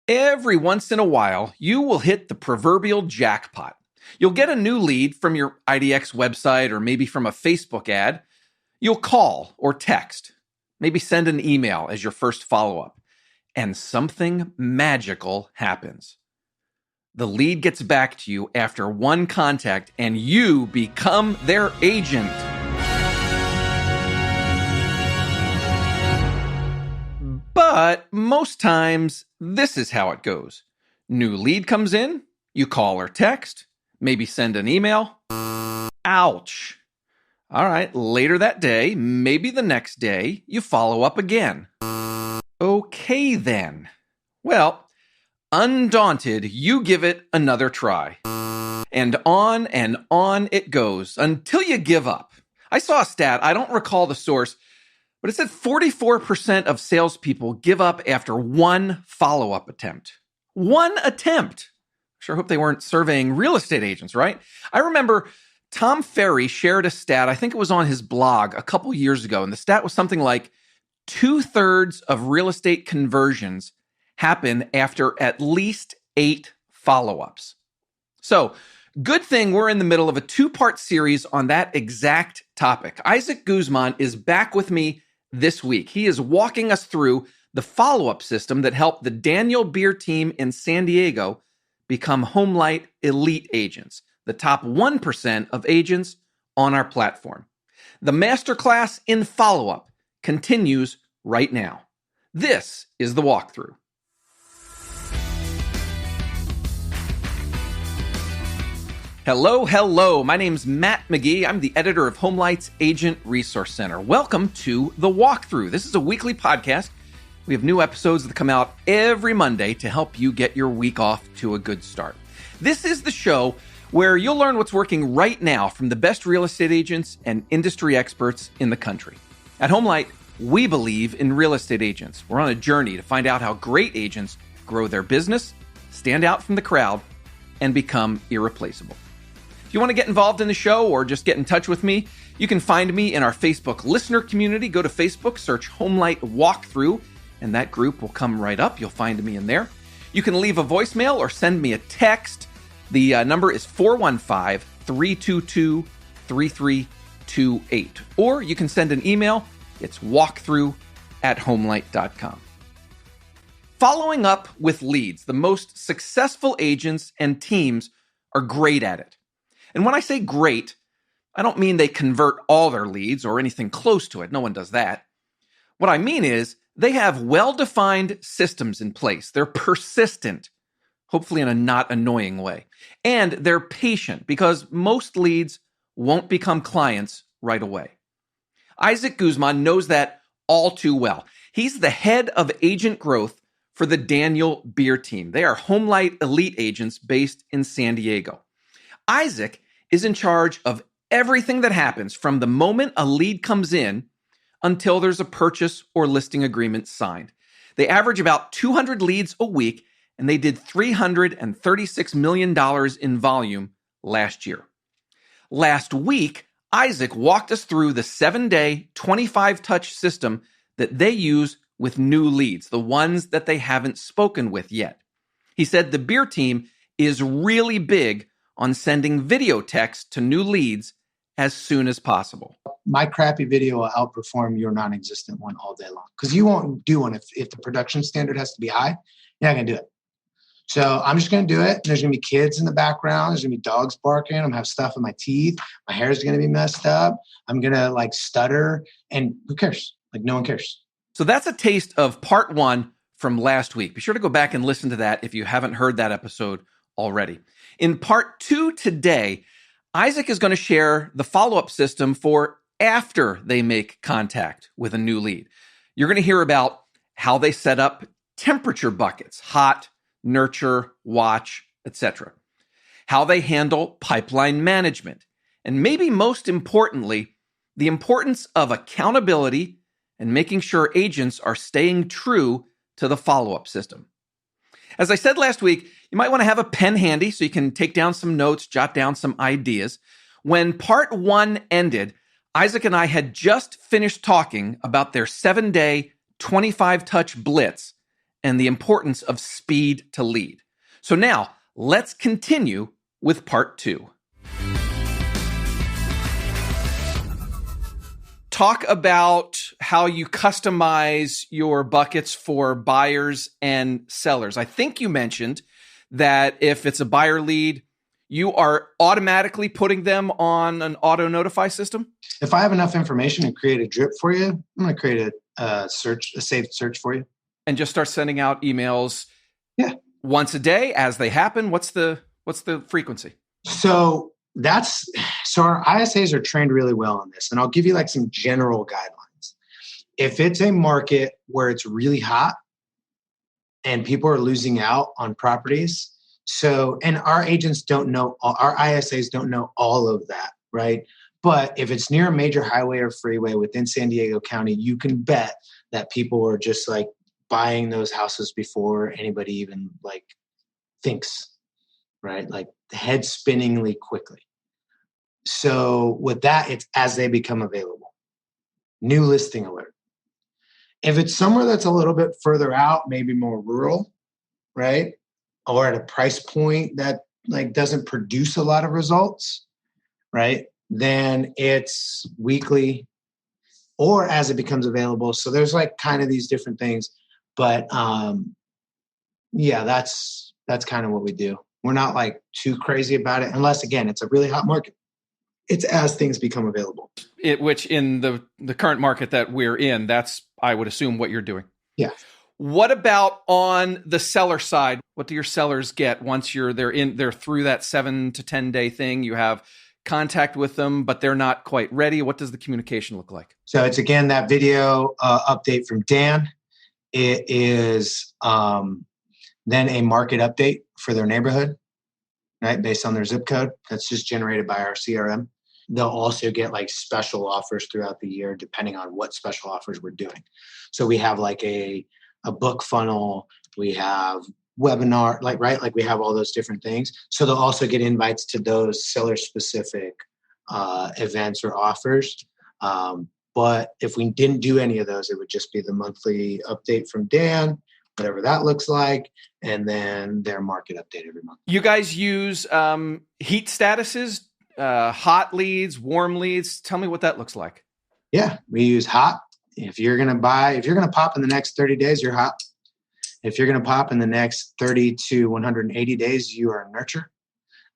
Every once in a while, you will hit the proverbial jackpot. You'll get a new lead from your IDX website or maybe from a Facebook ad. You'll call or text, maybe send an email as your first follow-up, and something magical happens. The lead gets back to you after one contact and you become their agent. But most times, this is how it goes. New lead comes in, you call or text, maybe send an email. Ouch. All right, later that day, maybe the next day, you follow up again. Okay then. Well, undaunted, you give it another try. And on it goes until you give up. I saw a stat, I don't recall the source, but it said 44% of salespeople give up after one follow-up attempt. One attempt. Sure hope they weren't surveying real estate agents, right? I remember Tom Ferry shared a stat, I think it was on his blog a couple years ago, and the stat was something like 2/3 of real estate conversions happen after at least 8 follow-ups. So, good thing we're in the middle of a 2-part series on that exact topic. Isacc Guzman is back with me this week. He is walking us through the follow-up system that helped the Daniel Beer team in San Diego become HomeLight Elite agents, the top 1% of agents on our platform. The masterclass in follow-up continues right now. This is the walkthrough. Hello. My name's Matt McGee. I'm the editor of HomeLight's Agent Resource Center. Welcome to The Walkthrough. This is a weekly podcast. We have new episodes that come out every Monday to help you get your week off to a good start. This is the show where you'll learn what's working right now from the best real estate agents and industry experts in the country. At HomeLight, we believe in real estate agents. We're on a journey to find out how great agents grow their business, stand out from the crowd, and become irreplaceable. If you want to get involved in the show or just get in touch with me, you can find me in our Facebook listener community. Go to Facebook, search HomeLight Walkthrough, and that group will come right up. You'll find me in there. You can leave a voicemail or send me a text. The number is 415-322-3328. Or you can send an email. It's walkthrough@homelight.com. Following up with leads, the most successful agents and teams are great at it. And when I say great, I don't mean they convert all their leads or anything close to it. No one does that. What I mean is they have well-defined systems in place. They're persistent, hopefully in a not annoying way. And they're patient because most leads won't become clients right away. Isacc Guzman knows that all too well. He's the head of agent growth for the Daniel Beer team. They are HomeLight Elite agents based in San Diego. Isacc is in charge of everything that happens from the moment a lead comes in until there's a purchase or listing agreement signed. They average about 200 leads a week, and they did $336 million in volume last year. Last week, Isacc walked us through the 7-day, 25-touch system that they use with new leads, the ones that they haven't spoken with yet. He said the beer team is really big on sending video text to new leads as soon as possible. My crappy video will outperform your non-existent one all day long because you won't do one if the production standard has to be high. You're not going to do it. So I'm just going to do it. There's going to be kids in the background. There's going to be dogs barking. I'm going to have stuff in my teeth. My hair is going to be messed up. I'm going to stutter. And who cares? No one cares. So that's a taste of part 1 from last week. Be sure to go back and listen to that if you haven't heard that episode already. In part 2 today, Isacc is going to share the follow-up system for after they make contact with a new lead. You're going to hear about how they set up temperature buckets, hot, nurture, watch, etc. How they handle pipeline management. And maybe most importantly, the importance of accountability and making sure agents are staying true to the follow-up system. As I said last week, you might want to have a pen handy so you can take down some notes, jot down some ideas. When part 1 ended, Isacc and I had just finished talking about their 7-day, 25-touch blitz and the importance of speed to lead. So now let's continue with part 2. Talk about how you customize your buckets for buyers and sellers. I think you mentioned that if it's a buyer lead, you are automatically putting them on an auto notify system? If I have enough information to create a drip for you, I'm going to create a saved search for you. And just start sending out emails once a day as they happen. What's the frequency? So our ISAs are trained really well on this. And I'll give you like some general guidelines. If it's a market where it's really hot and people are losing out on properties, and our agents don't know, our ISAs don't know all of that, right? But if it's near a major highway or freeway within San Diego County, you can bet that people are just like buying those houses before anybody even like thinks, right? Like head spinningly quickly. So with that, it's as they become available. New listing alert. If it's somewhere that's a little bit further out, maybe more rural, right? Or at a price point that like doesn't produce a lot of results, right? Then it's weekly or as it becomes available. So there's like kind of these different things, but that's kind of what we do. We're not like too crazy about it unless again, it's a really hot market. It's as things become available. Which in the current market that we're in, that's, I would assume, what you're doing. Yeah. What about on the seller side? What do your sellers get once they're through that 7 to 10 day thing? You have contact with them, but they're not quite ready. What does the communication look like? So it's again that video update from Dan. It is then a market update for their neighborhood, right? Based on their zip code. That's just generated by our CRM. They'll also get like special offers throughout the year, depending on what special offers we're doing. So we have like a book funnel, we have webinar, like we have all those different things. So they'll also get invites to those seller specific events or offers. But if we didn't do any of those, it would just be the monthly update from Dan, whatever that looks like, and then their market update every month. You guys use heat statuses, hot leads, warm leads. Tell me what that looks like. Yeah, we use hot. If you're going to pop in the next 30 days, you're hot. If you're going to pop in the next 30 to 180 days, you are a nurture.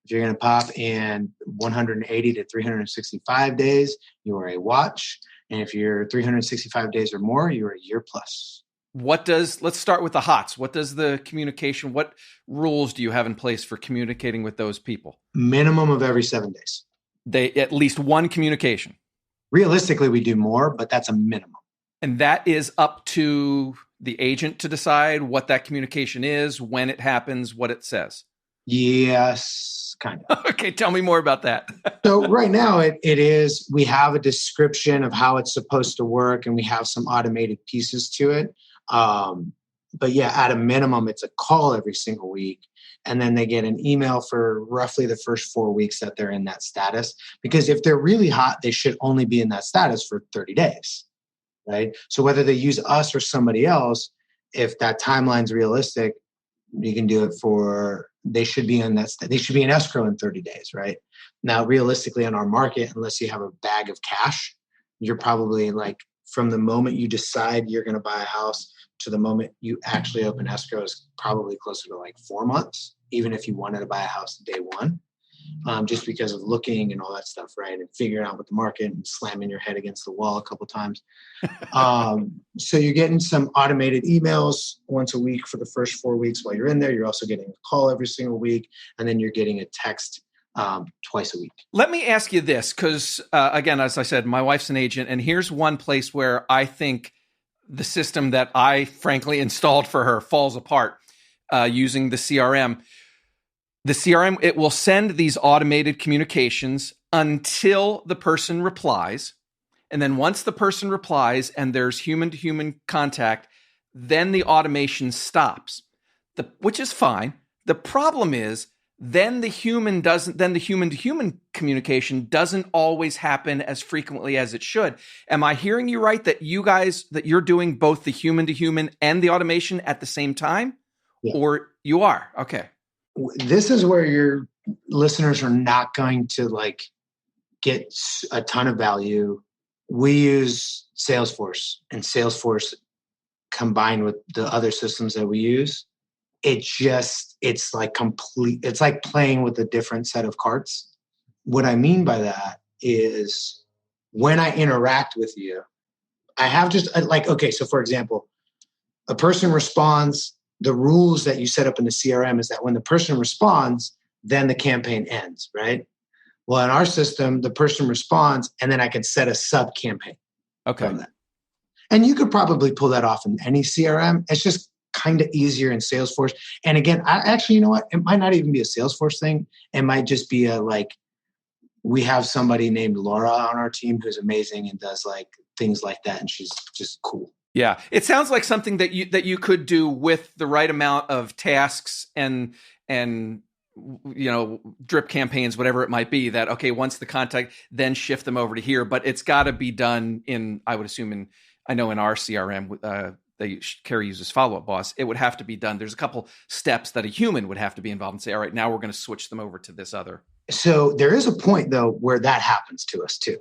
If you're going to pop in 180 to 365 days, you are a watch. And if you're 365 days or more, you're a year plus. Let's start with the hots. What does the communication, what rules do you have in place for communicating with those people? Minimum of every 7 days. At least one communication. Realistically, we do more, but that's a minimum. And that is up to the agent to decide what that communication is, when it happens, what it says. Yes, kind of. Okay, tell me more about that. So right now it is, we have a description of how it's supposed to work and we have some automated pieces to it. But yeah, at a minimum, it's a call every single week. And then they get an email for roughly the first 4 weeks that they're in that status. Because if they're really hot, they should only be in that status for 30 days, right? So whether they use us or somebody else, if that timeline's realistic, you can do it they should be in they should be in escrow in 30 days, right? Now, realistically in our market, unless you have a bag of cash, you're probably like from the moment you decide you're going to buy a house to the moment you actually open escrow is probably closer to like 4 months, even if you wanted to buy a house day one, just because of looking and all that stuff, right? And figuring out what the market and slamming your head against the wall a couple of times. So you're getting some automated emails once a week for the first 4 weeks while you're in there. You're also getting a call every single week, and then you're getting a text twice a week. Let me ask you this, because again, as I said, my wife's an agent, and here's one place where I think the system that I frankly installed for her falls apart using the CRM. The CRM, it will send these automated communications until the person replies. And then once the person replies and there's human-to-human contact, then the automation stops, which is fine. The problem is then the human to human communication doesn't always happen as frequently as it should. Am I hearing you right that you're doing both the human to human and the automation at the same time? Yeah. Or you are? Okay. This is where your listeners are not going to like get a ton of value. We use Salesforce, and Salesforce combined with the other systems that we use, it's like playing with a different set of cards. What I mean by that is when I interact with you, I have just like, okay, so for example, a person responds. The rules that you set up in the CRM is that when the person responds, then the campaign ends, right? Well, in our system, the person responds, and then I can set a sub campaign. Okay. From that. And you could probably pull that off in any CRM. It's just kind of easier in Salesforce. And again, you know what? It might not even be a Salesforce thing. It might just be we have somebody named Laura on our team who's amazing and does like things like that. And she's just cool. Yeah. It sounds like something that you could do with the right amount of tasks and drip campaigns, whatever it might be, that, okay, once the contact, then shift them over to here, but it's got to be done I would assume I know in our CRM, Carrie uses Follow-Up Boss. It would have to be done. There's a couple steps that a human would have to be involved and say, all right, now we're going to switch them over to this other. So there is a point though, where that happens to us too.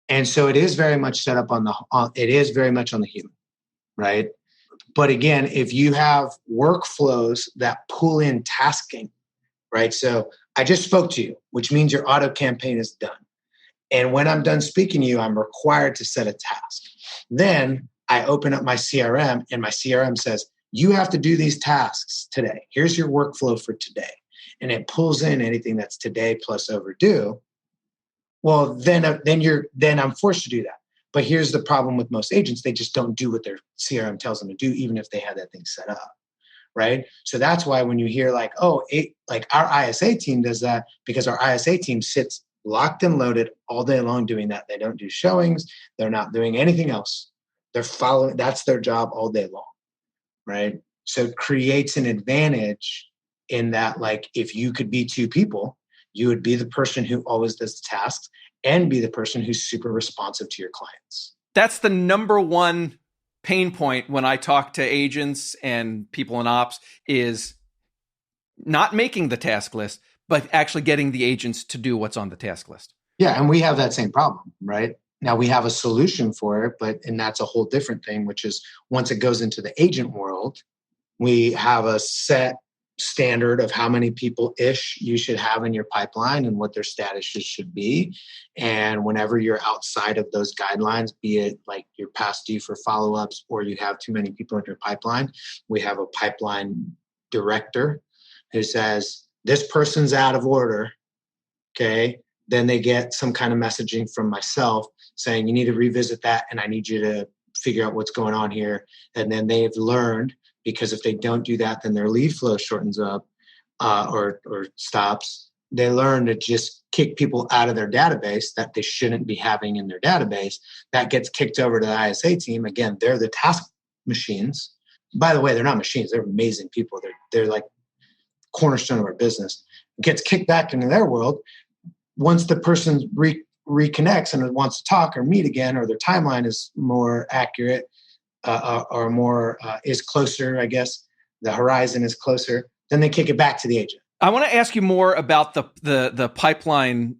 And so it is very much set up it is very much on the human, right? But again, if you have workflows that pull in tasking, right? So I just spoke to you, which means your auto campaign is done. And when I'm done speaking to you, I'm required to set a task. Then I open up my CRM and my CRM says, you have to do these tasks today. Here's your workflow for today. And it pulls in anything that's today plus overdue. Well, then I'm forced to do that. But here's the problem with most agents. They just don't do what their CRM tells them to do, even if they had that thing set up. Right. So that's why when you hear like our ISA team does that, because our ISA team sits locked and loaded all day long doing that. They don't do showings. They're not doing anything else. They're following. That's their job all day long. Right. So it creates an advantage in that, like, if you could be two people, you would be the person who always does the tasks and be the person who's super responsive to your clients. That's the number one pain point when I talk to agents and people in ops, is not making the task list, but actually getting the agents to do what's on the task list. Yeah. And we have that same problem, right? Now we have a solution for it, and that's a whole different thing, which is once it goes into the agent world, we have a set standard of how many people-ish you should have in your pipeline and what their statuses should be. And whenever you're outside of those guidelines, be it like you're past due for follow-ups or you have too many people in your pipeline, we have a pipeline director who says, this person's out of order. Okay. Then they get some kind of messaging from myself saying, you need to revisit that. And I need you to figure out what's going on here. And then they've learned, because if they don't do that, then their lead flow shortens up or stops. They learn to just kick people out of their database that they shouldn't be having in their database. That gets kicked over to the ISA team. Again, they're the task machines. By the way, they're not machines. They're amazing people. They're like cornerstone of our business. It gets kicked back into their world. Once the person reconnects and wants to talk or meet again, or their timeline is more accurate, or more is closer, I guess, the horizon is closer, then they kick it back to the agent. I want to ask you more about the pipeline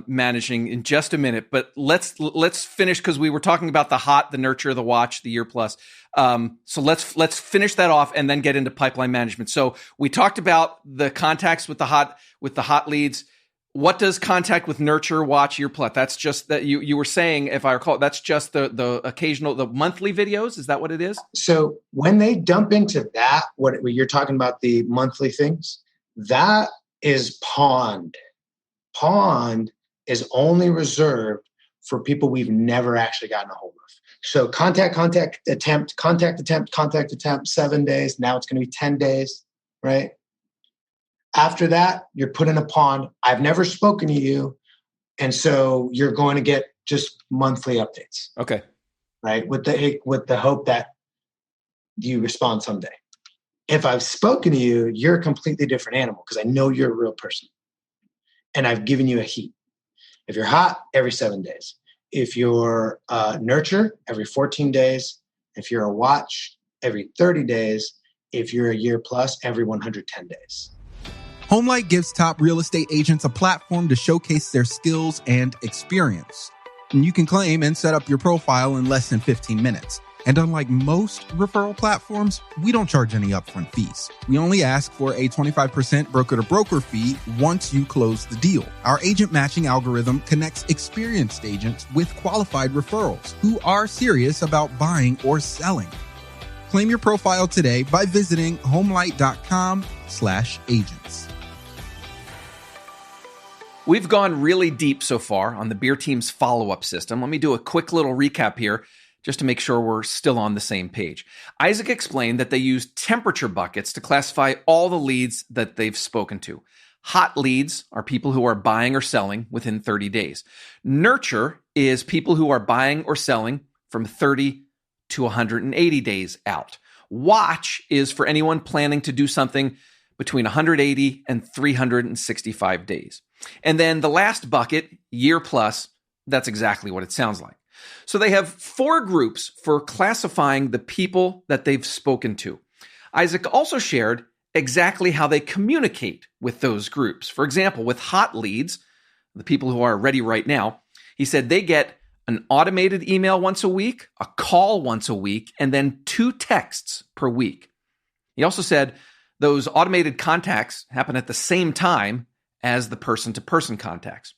managing in just a minute, but let's finish, because we were talking about the hot, the nurture, the watch, the year plus. So let's finish that off and then get into pipeline management. So we talked about the contacts with the hot leads. What does contact with nurture, watch, year plus? That's just that you were saying, if I recall, that's just the occasional, the monthly videos. Is that what it is? So when they dump into that, what you're talking about, the monthly things, that is pond. Pond is only reserved for people we've never actually gotten a hold of. So contact, attempt, 7 days. Now it's going to be 10 days, right? After that, you're put in a pond. I've never spoken to you. And so you're going to get just monthly updates. Okay. Right. With the hope that you respond someday. If I've spoken to you, you're a completely different animal because I know you're a real person. And I've given you a heat. If you're hot, every 7 days. If you're nurture, every 14 days. If you're a watch, every 30 days. If you're a year plus, every 110 days. HomeLight gives top real estate agents a platform to showcase their skills and experience. And you can claim and set up your profile in less than 15 minutes. And unlike most referral platforms, we don't charge any upfront fees. We only ask for a 25% broker-to-broker fee once you close the deal. Our agent matching algorithm connects experienced agents with qualified referrals who are serious about buying or selling. Claim your profile today by visiting homelight.com/agents. We've gone really deep so far on the beer team's follow-up system. Let me do a quick little recap here, just to make sure we're still on the same page. Isaac explained that they use temperature buckets to classify all the leads that they've spoken to. Hot leads are people who are buying or selling within 30 days. Nurture is people who are buying or selling from 30 to 180 days out. Watch is for anyone planning to do something between 180 and 365 days. And then the last bucket, year plus, that's exactly what it sounds like. So they have 4 groups for classifying the people that they've spoken to. Isaac also shared exactly how they communicate with those groups. For example, with hot leads, the people who are ready right now, he said they get an automated email once a week, a call once a week, and then 2 texts per week. He also said those automated contacts happen at the same time as the person-to-person contacts.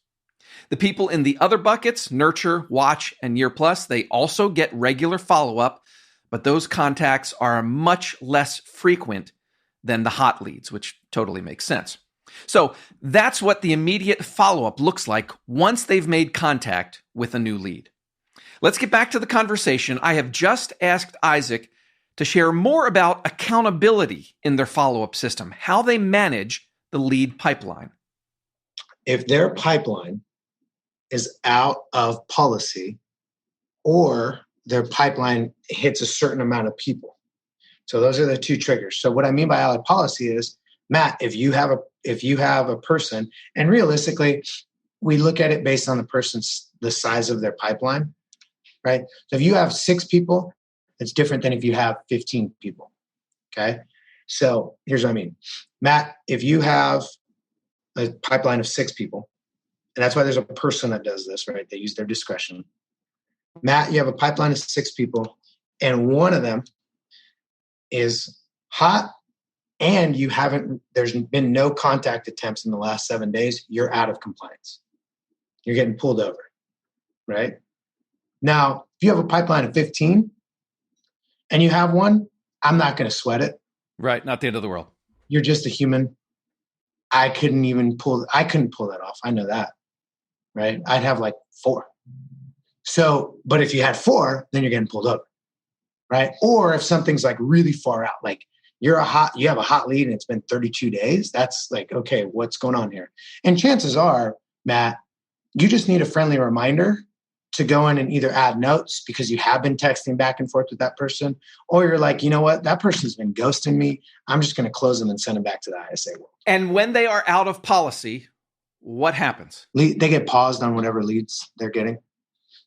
The people in the other buckets, nurture, watch, and year plus, they also get regular follow-up, but those contacts are much less frequent than the hot leads, which totally makes sense. So that's what the immediate follow-up looks like once they've made contact with a new lead. Let's get back to the conversation. I have just asked Isaac to share more about accountability in their follow-up system, how they manage the lead pipeline. If their pipeline is out of policy or their pipeline hits a certain amount of people. So those are the 2 triggers. So what I mean by out of policy is, Matt, if you have a person, and realistically, we look at it based on the size of their pipeline, right? So if you have 6 people, it's different than if you have 15 people. Okay. So here's what I mean. Matt, if you have a pipeline of 6 people, and that's why there's a person that does this, right? They use their discretion. Matt, you have a pipeline of 6 people, and one of them is hot, and there's been no contact attempts in the last 7 days. You're out of compliance. You're getting pulled over, right? Now, if you have a pipeline of 15 and you have one, I'm not going to sweat it. Right. Not the end of the world. You're just a human. I couldn't pull that off. I know that. Right? I'd have like 4. So, but if you had 4, then you're getting pulled over, right? Or if something's like really far out, like you have a hot lead and it's been 32 days, that's like, okay, what's going on here? And chances are, Matt, you just need a friendly reminder to go in and either add notes because you have been texting back and forth with that person, or you're like, you know what, that person's been ghosting me. I'm just going to close them and send them back to the ISA world. And when they are out of policy, what happens? They get paused on whatever leads they're getting.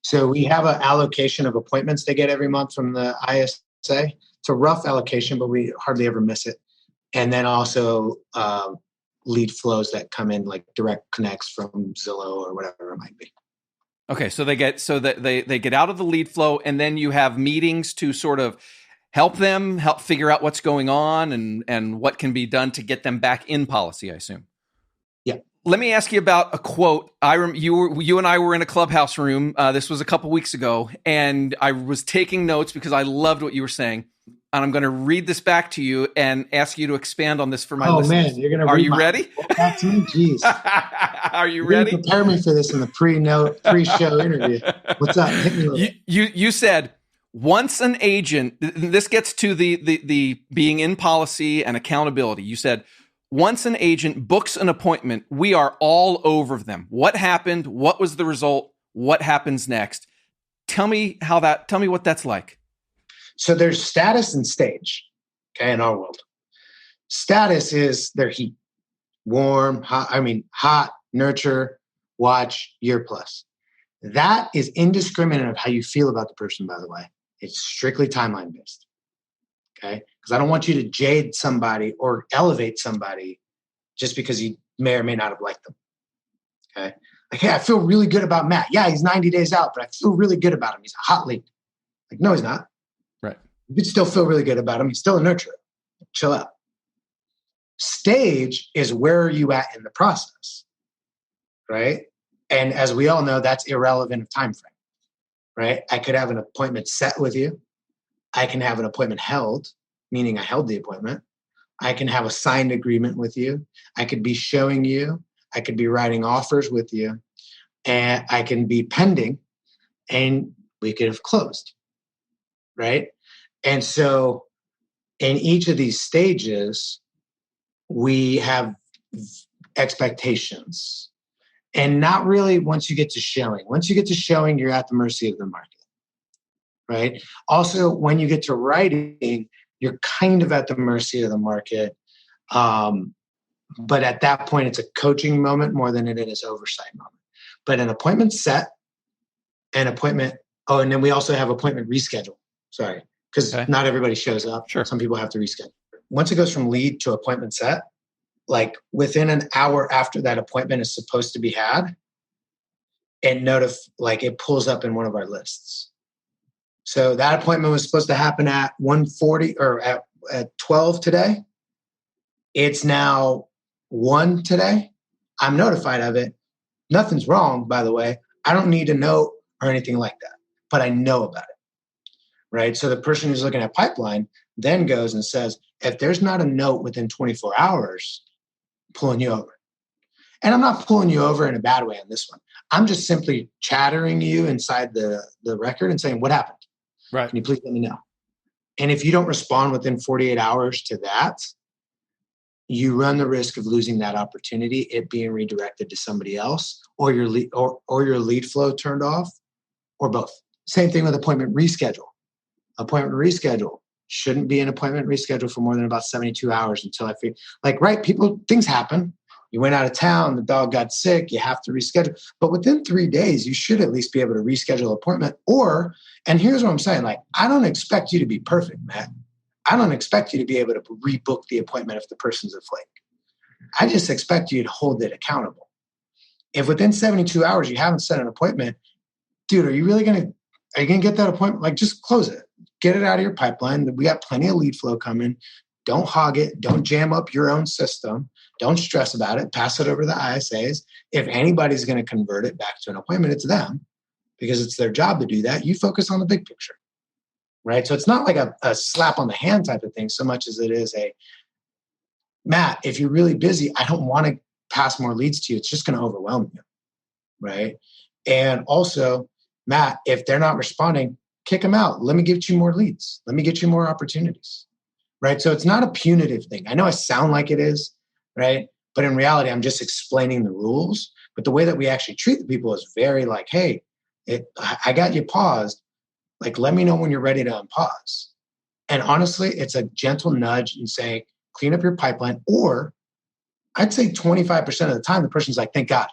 So we have an allocation of appointments they get every month from the ISA. It's a rough allocation, but we hardly ever miss it. And then also lead flows that come in, like direct connects from Zillow or whatever it might be. Okay, so they get out of the lead flow, and then you have meetings to sort of help figure out what's going on and what can be done to get them back in policy, I assume. Yeah. Let me ask you about a quote. You and I were in a clubhouse room. This was a couple weeks ago, and I was taking notes because I loved what you were saying. And I'm going to read this back to you and ask you to expand on this for my listeners. Man, you're going to. Are you ready? Back to me, jeez. Are you ready? Prepare me for this in the pre-show interview. What's up? Hit me with it. You said once an agent. This gets to the being in policy and accountability. You said once an agent books an appointment, we are all over them. What happened? What was the result? What happens next? Tell me what that's like. So there's status and stage, okay, in our world. Status is their heat. Warm, hot, nurture, watch, year plus. That is indiscriminate of how you feel about the person, by the way. It's strictly timeline based. Okay? Because I don't want you to jade somebody or elevate somebody just because you may or may not have liked them. Okay? Like, hey, I feel really good about Matt. Yeah, he's 90 days out, but I feel really good about him. He's a hot lead. Like, no, he's not. Right. You could still feel really good about him. He's still a nurturer. Chill out. Stage is where are you at in the process, right? And as we all know, that's irrelevant of time frame, right? I could have an appointment set with you. I can have an appointment held, meaning I held the appointment. I can have a signed agreement with you. I could be showing you. I could be writing offers with you. And I can be pending, and we could have closed, right? And so in each of these stages, we have expectations. And not really once you get to showing. Once you get to showing, you're at the mercy of the market, right? Also, when you get to writing, you're kind of at the mercy of the market. But at that point, it's a coaching moment more than it is oversight moment. But an appointment set, and then we also have appointment reschedule. Sorry, because not everybody shows up. Sure. Some people have to reschedule. Once it goes from lead to appointment set, like within an hour after that appointment is supposed to be had, it pulls up in one of our lists. So that appointment was supposed to happen at 1:40 or at 12 today. It's now 1 today. I'm notified of it. Nothing's wrong, by the way. I don't need a note or anything like that, but I know about it, right? So the person who's looking at pipeline then goes and says, if there's not a note within 24 hours, I'm pulling you over. And I'm not pulling you over in a bad way on this one. I'm just simply chattering you inside the record and saying, what happened? Right. Can you please let me know? And if you don't respond within 48 hours to that, you run the risk of losing that opportunity, it being redirected to somebody else, or your lead flow turned off, or both. Same thing with appointment reschedule. Appointment reschedule shouldn't be an appointment reschedule for more than about 72 hours until I feel things happen. You went out of town, the dog got sick, you have to reschedule. But within 3 days, you should at least be able to reschedule an appointment. And here's what I'm saying, I don't expect you to be perfect, Matt. I don't expect you to be able to rebook the appointment if the person's a flake. I just expect you to hold it accountable. If within 72 hours you haven't set an appointment, dude, are you going to get that appointment? Just close it. Get it out of your pipeline. We got plenty of lead flow coming. Don't hog it. Don't jam up your own system. Don't stress about it. Pass it over to the ISAs. If anybody's going to convert it back to an appointment, it's them, because it's their job to do that. You focus on the big picture, right? So it's not like a slap on the hand type of thing so much as it is Matt, if you're really busy, I don't want to pass more leads to you. It's just going to overwhelm you, right? And also, Matt, if they're not responding, kick them out. Let me get you more leads. Let me get you more opportunities, right? So it's not a punitive thing. I know I sound like it is, right? But in reality, I'm just explaining the rules. But the way that we actually treat the people is very hey, I got you paused. Let me know when you're ready to unpause. And honestly, it's a gentle nudge and saying, clean up your pipeline. Or I'd say 25% of the time, the person's like, thank God.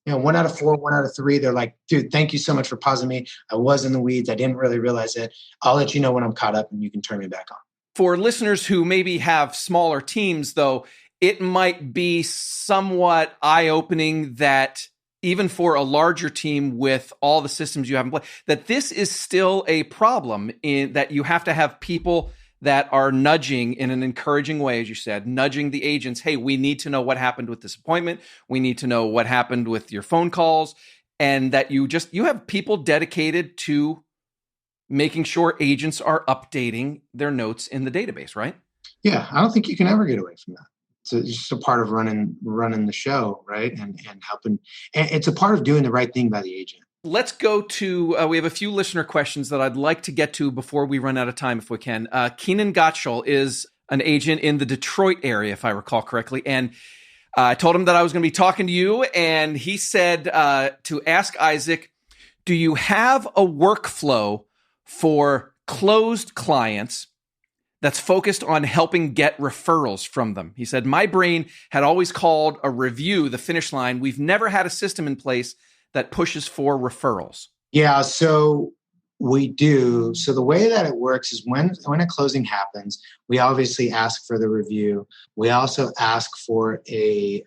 1 out of 4, 1 out of 3, they're like, dude, thank you so much for pausing me. I was in the weeds. I didn't really realize it. I'll let you know when I'm caught up and you can turn me back on. For listeners who maybe have smaller teams, though, it might be somewhat eye-opening that even for a larger team with all the systems you have in place, that this is still a problem in that you have to have people that are nudging in an encouraging way, as you said, nudging the agents. Hey, we need to know what happened with this appointment. We need to know what happened with your phone calls, and that you have people dedicated to making sure agents are updating their notes in the database, right? Yeah, I don't think you can ever get away from that. It's just a part of running the show, right? And helping. And it's a part of doing the right thing by the agent. Let's go to, we have a few listener questions that I'd like to get to before we run out of time, if we can. Keenan Gottschall is an agent in the Detroit area, if I recall correctly. And I told him that I was going to be talking to you. And he said to ask Isaac, do you have a workflow for closed clients that's focused on helping get referrals from them. He said, my brain had always called a review the finish line. We've never had a system in place that pushes for referrals. Yeah, so we do. So the way that it works is when a closing happens, we obviously ask for the review. We also ask for a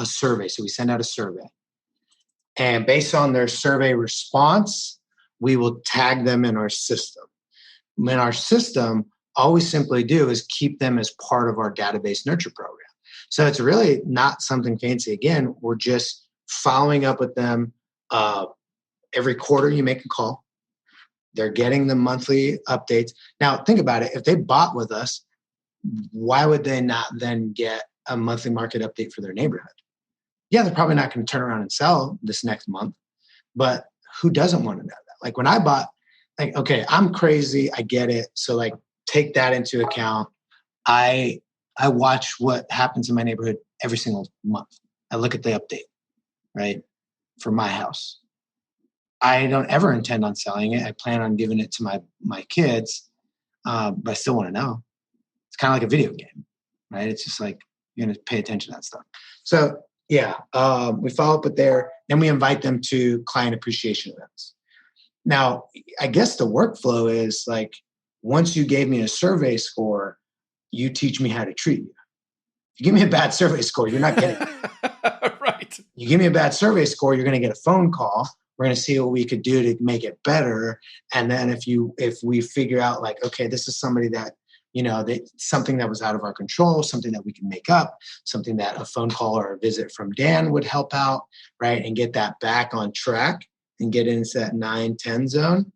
survey. So we send out a survey. And based on their survey response, we will tag them in our system. In our system, all we simply do is keep them as part of our database nurture program. So it's really not something fancy. Again, we're just following up with them. Every quarter you make a call. They're getting the monthly updates. Now, think about it. If they bought with us, why would they not then get a monthly market update for their neighborhood? Yeah, they're probably not going to turn around and sell this next month, but who doesn't want to know that? Like when I bought, like, okay, I'm crazy. I get it. So like take that into account. I watch what happens in my neighborhood every single month. I look at the update, right? For my house. I don't ever intend on selling it. I plan on giving it to my kids, but I still want to know. It's kind of like a video game, right? It's just like you're going to pay attention to that stuff. So yeah, we follow up with there. Then we invite them to client appreciation events. Now, I guess the workflow is like, once you gave me a survey score, you teach me how to treat you. If you give me a bad survey score, you're not getting it. Right. You give me a bad survey score, you're going to get a phone call. We're going to see what we could do to make it better. And then if we figure out like, okay, this is somebody that, something that was out of our control, something that we can make up, something that a phone call or a visit from Dan would help out, right? And get that back on track and get into that 9-10 zone,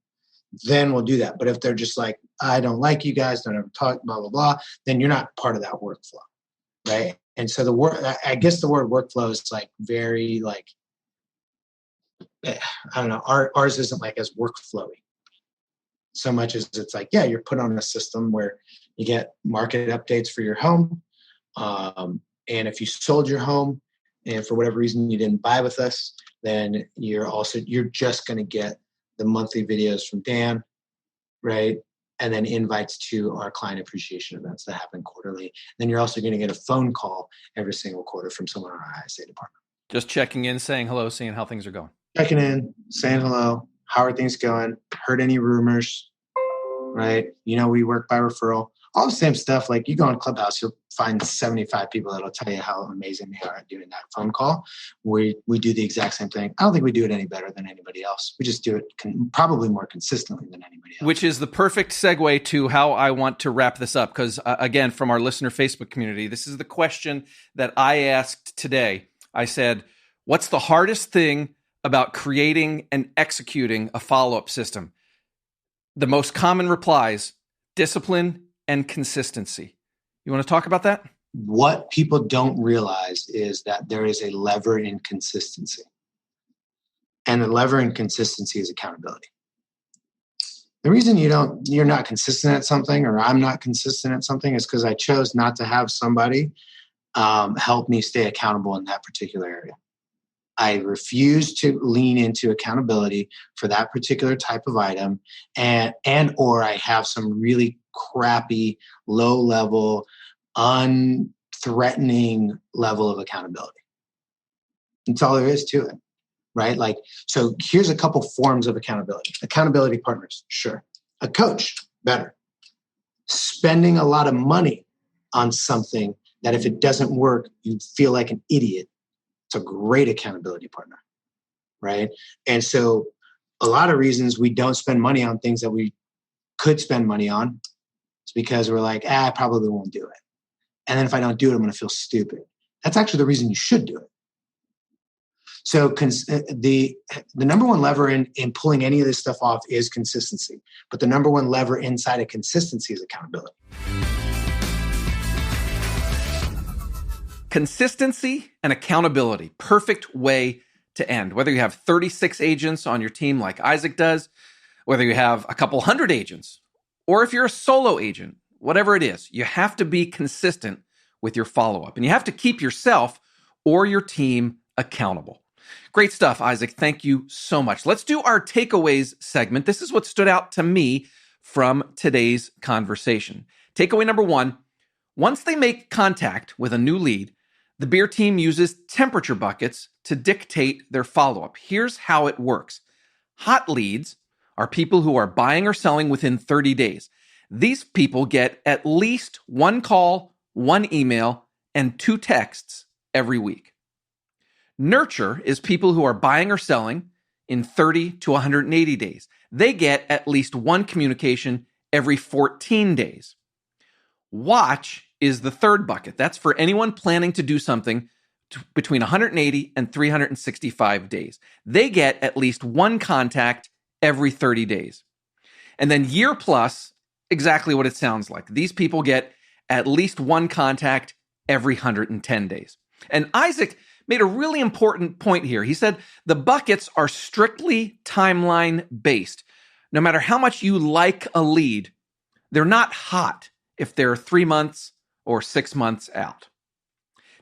then we'll do that. But if they're just like, I don't like you guys, don't ever talk, blah, blah, blah, then you're not part of that workflow, right? And so I guess the word workflow is like very like, I don't know, ours isn't like as workflowy so much as it's like, yeah, you're put on a system where you get market updates for your home. And if you sold your home and for whatever reason you didn't buy with us, then you're just going to get the monthly videos from Dan, right? And then invites to our client appreciation events that happen quarterly. Then you're also going to get a phone call every single quarter from someone in our ISA department. Just checking in, saying hello, seeing how things are going. Checking in, saying hello. How are things going? Heard any rumors, right? We work by referral. All the same stuff. Like you go on Clubhouse, you'll find 75 people that'll tell you how amazing they are at doing that phone call. We do the exact same thing. I don't think we do it any better than anybody else. We just do it probably more consistently than anybody else. Which is the perfect segue to how I want to wrap this up. Because again, from our listener Facebook community, this is the question that I asked today. I said, what's the hardest thing about creating and executing a follow-up system? The most common replies, discipline and consistency. You want to talk about that? What people don't realize is that there is a lever in consistency. And the lever in consistency is accountability. The reason you're not consistent at something, or I'm not consistent at something, is because I chose not to have somebody help me stay accountable in that particular area. I refuse to lean into accountability for that particular type of item, or I have some really crappy, low-level, unthreatening level of accountability. That's all there is to it, right? Like, so here's a couple forms of accountability. Accountability partners, sure. A coach, better. Spending a lot of money on something that if it doesn't work, you feel like an idiot. It's a great accountability partner, right? And so a lot of reasons we don't spend money on things that we could spend money on is because we're like, I probably won't do it. And then if I don't do it, I'm going to feel stupid. That's actually the reason you should do it. So the number one lever in pulling any of this stuff off is consistency. But the number one lever inside of consistency is accountability. Consistency and accountability. Perfect way to end. Whether you have 36 agents on your team like Isaac does, whether you have a couple hundred agents, or if you're a solo agent, whatever it is, you have to be consistent with your follow-up. And you have to keep yourself or your team accountable. Great stuff, Isaac. Thank you so much. Let's do our takeaways segment. This is what stood out to me from today's conversation. Takeaway number 1, once they make contact with a new lead, the beer team uses temperature buckets to dictate their follow-up. Here's how it works. Hot leads are people who are buying or selling within 30 days. These people get at least 1 call, 1 email, and 2 texts every week. Nurture is people who are buying or selling in 30 to 180 days. They get at least 1 communication every 14 days. Watch is the third bucket. That's for anyone planning to do something between 180 and 365 days. They get at least 1 contact every 30 days. And then year plus, exactly what it sounds like. These people get at least 1 contact every 110 days. And Isaac made a really important point here. He said the buckets are strictly timeline based. No matter how much you like a lead, they're not hot if they're 3 months or 6 months out.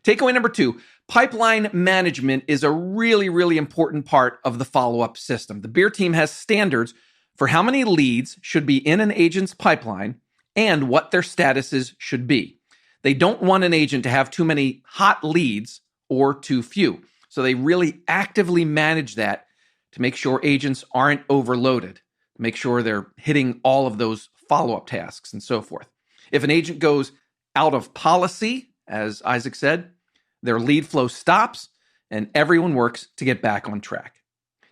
Takeaway number 2, pipeline management is a really, really important part of the follow-up system. The beer team has standards for how many leads should be in an agent's pipeline and what their statuses should be. They don't want an agent to have too many hot leads or too few. So they really actively manage that to make sure agents aren't overloaded, make sure they're hitting all of those follow-up tasks and so forth. If an agent goes out of policy, as Isaac said, their lead flow stops and everyone works to get back on track.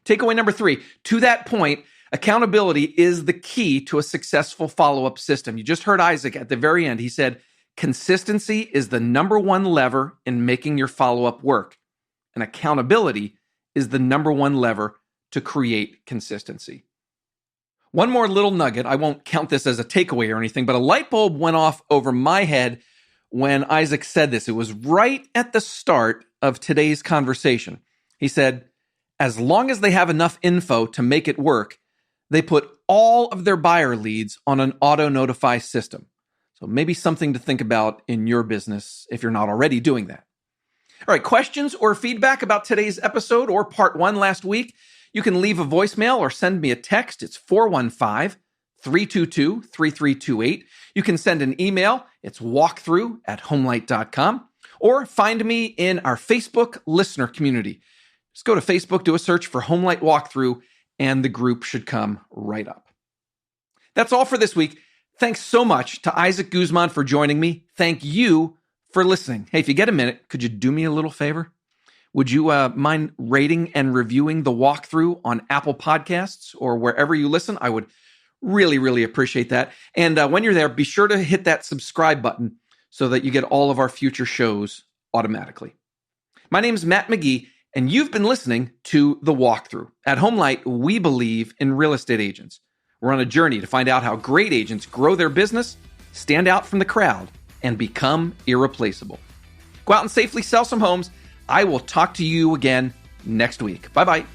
Takeaway number 3, to that point, accountability is the key to a successful follow-up system. You just heard Isaac at the very end. He said, consistency is the number 1 lever in making your follow-up work. And accountability is the number 1 lever to create consistency. One more little nugget. I won't count this as a takeaway or anything, but a light bulb went off over my head when Isaac said this. It was right at the start of today's conversation. He said, as long as they have enough info to make it work, they put all of their buyer leads on an auto-notify system. So maybe something to think about in your business if you're not already doing that. All right, questions or feedback about today's episode or part 1 last week? You can leave a voicemail or send me a text. It's 415-322-3328. You can send an email. It's walkthrough@homelight.com. Or find me in our Facebook listener community. Just go to Facebook, do a search for HomeLight Walkthrough, and the group should come right up. That's all for this week. Thanks so much to Isacc Guzman for joining me. Thank you for listening. Hey, if you get a minute, could you do me a little favor? Would you mind rating and reviewing the walkthrough on Apple Podcasts or wherever you listen? I would really, really appreciate that. And when you're there, be sure to hit that subscribe button so that you get all of our future shows automatically. My name is Matt McGee, and you've been listening to The Walkthrough. At HomeLight, we believe in real estate agents. We're on a journey to find out how great agents grow their business, stand out from the crowd, and become irreplaceable. Go out and safely sell some homes. I will talk to you again next week. Bye-bye.